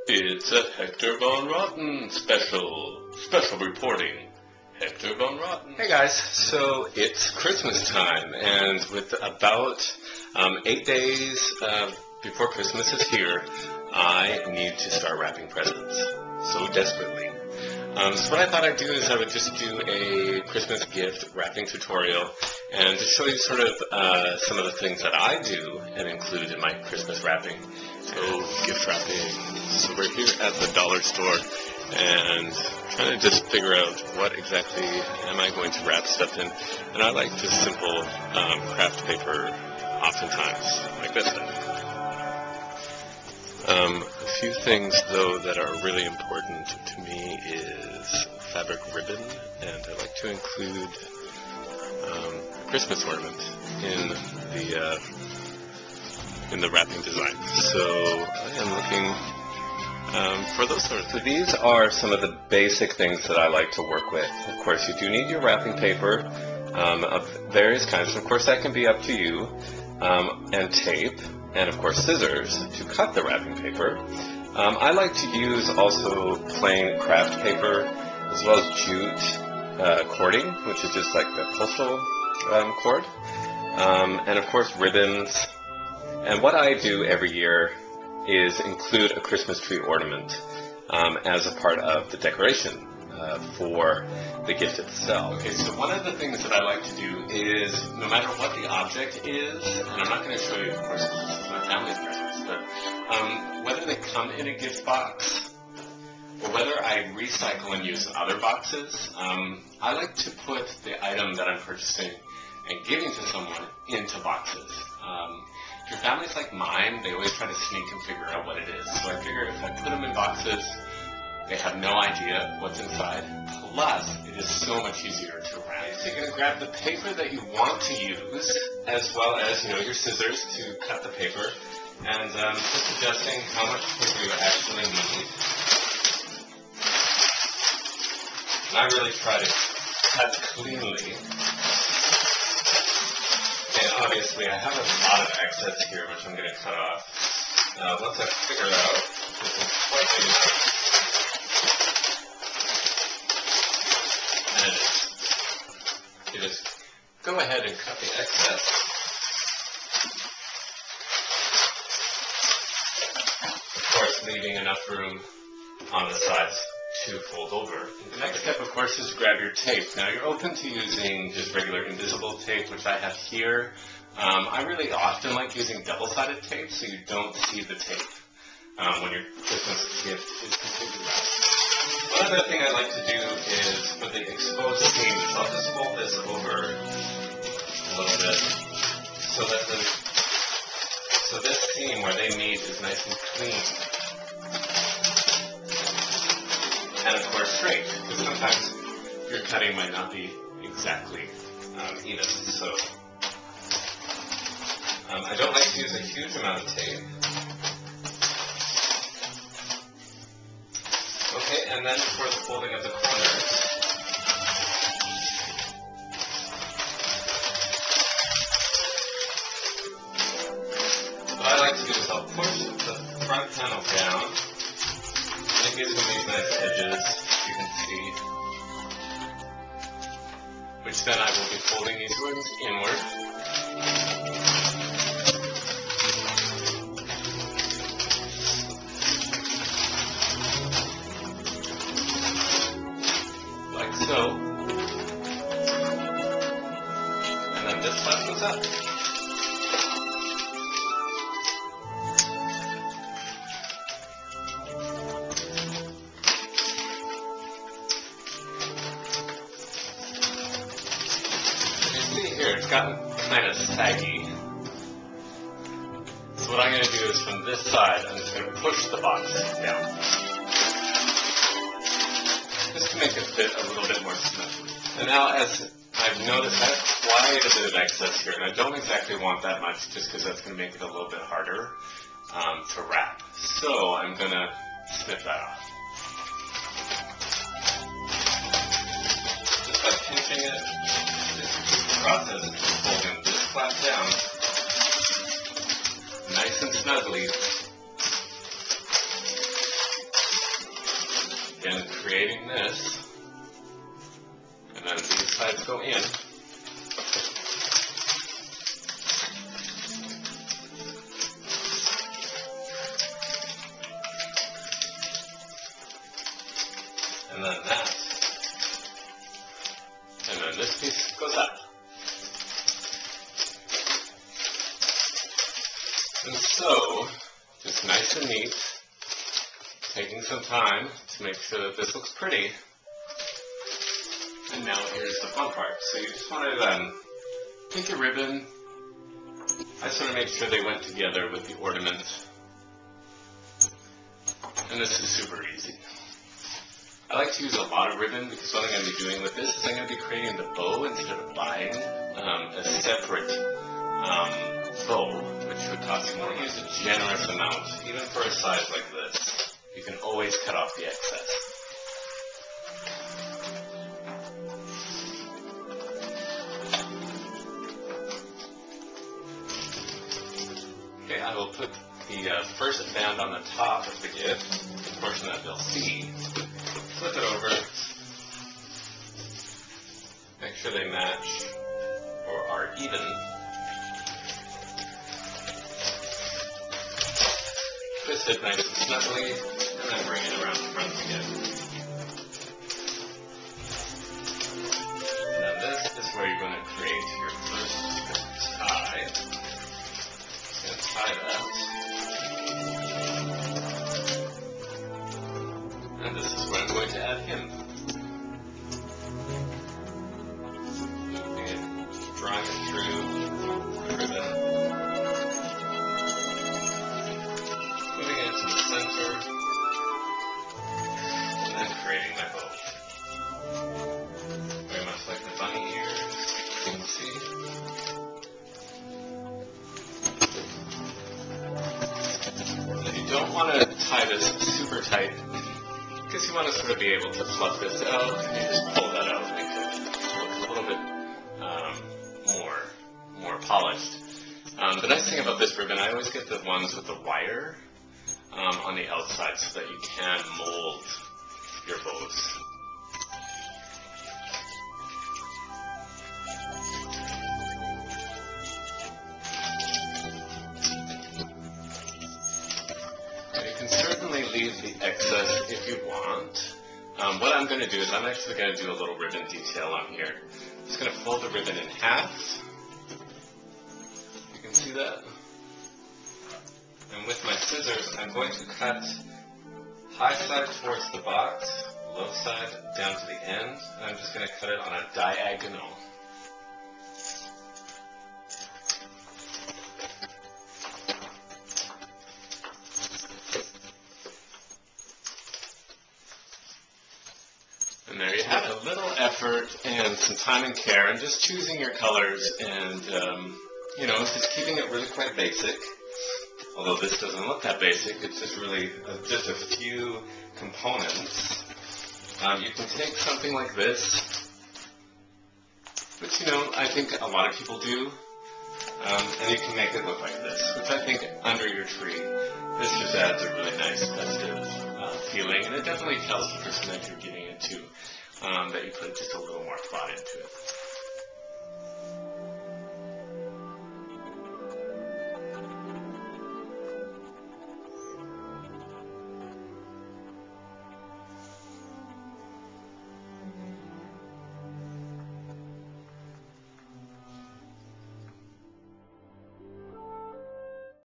It's a Hector Von Rotten special reporting. Hector Von Rotten. Hey guys, so it's Christmas time, and with about 8 days before Christmas is here, I need to start wrapping presents so desperately. So what I thought I'd do is I would just do a Christmas gift wrapping tutorial and just show you sort of some of the things that I do and include in my Christmas wrapping. So gift wrapping. So we're here at the dollar store and trying to just figure out what exactly am I going to wrap stuff in. And I like just simple craft paper oftentimes, like this stuff. A few things, though, that are really important to me is fabric ribbon, and I like to include a Christmas ornament in the wrapping design. So I am looking for those sorts of things. So these are some of the basic things that I like to work with. Of course, you do need your wrapping paper of various kinds. Of course, that can be up to you, and tape. And of course scissors to cut the wrapping paper. I like to use also plain craft paper as well as jute cording, which is just like the postal cord. And of course ribbons. And what I do every year is include a Christmas tree ornament as a part of the decoration for the gift itself. Okay, so one of the things that I like to do is, no matter what the object is, and I'm not going to show you, of course, because this is my family's Christmas, but whether they come in a gift box or whether I recycle and use other boxes, I like to put the item that I'm purchasing and giving to someone into boxes. If your family's like mine, they always try to sneak and figure out what it is. So I figure if I put them in boxes, they have no idea what's inside. Plus, it is so much easier to wrap. So you're going to grab the paper that you want to use, as well as, your scissors to cut the paper, and just adjusting how much paper you actually need. And I really try to cut cleanly. And obviously, I have a lot of excess here, which I'm going to cut off. Once I figure out this is quite big enough, you just go ahead and cut the excess. Of course, leaving enough room on the sides to fold over. The next step, of course, is to grab your tape. Now, you're open to using just regular invisible tape, which I have here. I really often like using double-sided tape so you don't see the tape when your Christmas gift is completely wrapped. One other thing I like to do is for the exposed seams, I'll just fold this over a little bit so that this seam where they meet is nice and clean. And of course straight, because sometimes your cutting might not be exactly even. So I don't like to use a huge amount of tape. Okay, and then for the folding of the corners, what I like to do is I'll push the front panel down, and it gives me these nice edges, you can see, which then I will be folding these rings inward. So, and then this side goes up. You see here, it's gotten kind of saggy. So what I'm going to do is from this side, I'm just going to push the box down. Just to make it fit a little bit more smooth. And now, as I've noticed, I have quite a bit of excess here, and I don't exactly want that much just because that's going to make it a little bit harder to wrap. So I'm going to snip that off. Just by pinching it, this process of folding this flap down, nice and snugly, Again, creating this, and then these sides go in. And then that, and then this piece goes up. And so, just nice and neat, taking some time to make sure that this looks pretty. And now here's the fun part. So you just want to take your ribbon. I sort of make sure they went together with the ornament. And this is super easy. I like to use a lot of ribbon because what I'm going to be doing with this is I'm going to be creating the bow instead of buying a separate bow, which would cost more. Use a generous amount, even for a size like this. You can always cut off the excess. Okay, I will put the first band on the top of the gift, the portion that they'll see. Flip it over, make sure they match or are even. Twist it nice and snugly, and then bring it around the front again. And then this is where you're going to create your first tie. Just going to tie that. And this is where I'm going to add him. Moving it, just drawing it through the ribbon. Moving it to the center. And then creating my bow. Very much like the bunny ears, you can see. And you don't want to tie this super tight, because you want to sort of be able to fluff this out, and you just pull that out and make it look a little bit more polished. The nice thing about this ribbon, I always get the ones with the wire on the outside so that you can mold your bows. You can certainly leave the excess if you want. What I'm going to do is I'm actually going to do a little ribbon detail on here. I'm just going to fold the ribbon in half. You can see that. And with my scissors, I'm going to cut high side towards the box, low side down to the end, and I'm just going to cut it on a diagonal. And there you have it. A little effort and some time and care, and just choosing your colors, and just keeping it really quite basic. Although this doesn't look that basic, it's just really just a few components. You can take something like this, which I think a lot of people do, and you can make it look like this, which I think under your tree, this just adds a really nice festive feeling, and it definitely tells the person that you're giving it to that you put just a little more thought into it.